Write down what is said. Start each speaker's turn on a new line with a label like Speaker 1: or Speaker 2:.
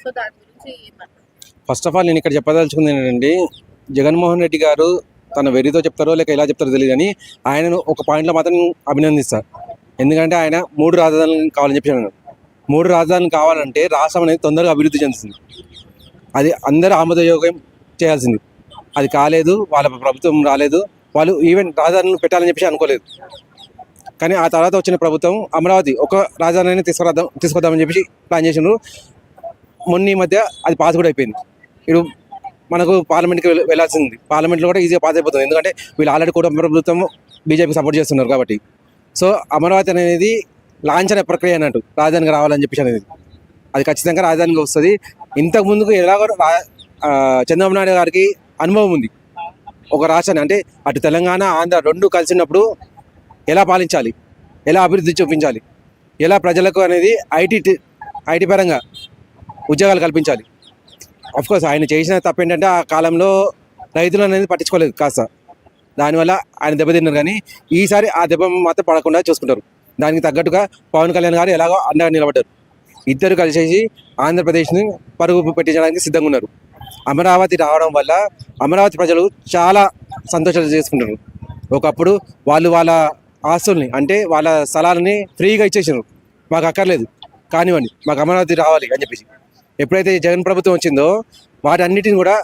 Speaker 1: So దాని గురించి ఏమంటారు?
Speaker 2: ఫస్ట్ ఆఫ్ ఆల్ నేను ఇక్కడ చెప్పదలుచుకుంది ఏంటంటే, జగన్మోహన్ రెడ్డి గారు తన వెర్రితో చెప్తారో లేక ఎలా చెప్తారో తెలియదు కానీ ఆయనను ఒక పాయింట్లో మాత్రం అభినందిస్తారు. ఎందుకంటే ఆయన 3 రాజధానులు కావాలని చెప్పి అన్నారు. 3 రాజధానులు కావాలంటే రాష్ట్రం అనేది తొందరగా అభివృద్ధి చెందుతుంది. అది అందరూ ఆమోదయోగం చేయాల్సింది. అది కాలేదు, వాళ్ళ ప్రభుత్వం రాలేదు, వాళ్ళు ఈవెన్ రాజధానులు పెట్టాలని చెప్పి అనుకోలేదు. కానీ ఆ తర్వాత వచ్చిన ప్రభుత్వం అమరావతి ఒక రాజధానిని తీసుకొద్దామని చెప్పి ప్లాన్ చేసినారు. మొన్న ఈ మధ్య అది పాస్ కూడా అయిపోయింది. ఇప్పుడు మనకు పార్లమెంట్కి వెళ్ళాల్సింది, పార్లమెంట్లో కూడా ఈజీగా పాస్ అయిపోతుంది. ఎందుకంటే వీళ్ళు ఆల్రెడీ కూడా ప్రభుత్వం బీజేపీకి సపోర్ట్ చేస్తున్నారు కాబట్టి. సో అమరావతి అనేది లాంఛన ప్రక్రియ అన్నట్టు రాజధానికి రావాలని చెప్పేసి అనేది అది ఖచ్చితంగా రాజధానికి వస్తుంది. ఇంతకు ముందుకు ఎలాగో చంద్రబాబు నాయుడు గారికి అనుభవం ఉంది. ఒక రాష్ట్రాన్ని అంటే అటు తెలంగాణ ఆంధ్ర 2 కలిసినప్పుడు ఎలా పాలించాలి, ఎలా అభివృద్ధి చూపించాలి, ఎలా ప్రజలకు అనేది ఐటీ పరంగా ఉద్యోగాలు కల్పించాలి. అఫ్కోర్స్ ఆయన చేసిన తప్పు ఏంటంటే ఆ కాలంలో రైతులు అనేది పట్టించుకోలేదు కాస్త, దానివల్ల ఆయన దెబ్బతిన్నారు. కానీ ఈసారి ఆ దెబ్బ మాత్రం పడకుండా చూసుకుంటారు. దానికి తగ్గట్టుగా పవన్ కళ్యాణ్ గారు ఎలాగో అండగా నిలబడ్డారు. ఇద్దరు కలిసేసి ఆంధ్రప్రదేశ్ని పరుగు పెట్టించడానికి సిద్ధంగా ఉన్నారు. అమరావతి రావడం వల్ల అమరావతి ప్రజలు చాలా సంతోషాలు చేసుకుంటారు. ఒకప్పుడు వాళ్ళ ఆస్తుల్ని అంటే వాళ్ళ స్థలాలని ఫ్రీగా ఇచ్చేసారు, మాకు అక్కర్లేదు కానివ్వండి, మాకు అమరావతి రావాలి అని చెప్పేసి. ఎప్పుడైతే జగన్ ప్రభుత్వం వచ్చిందో వాటన్నిటిని కూడా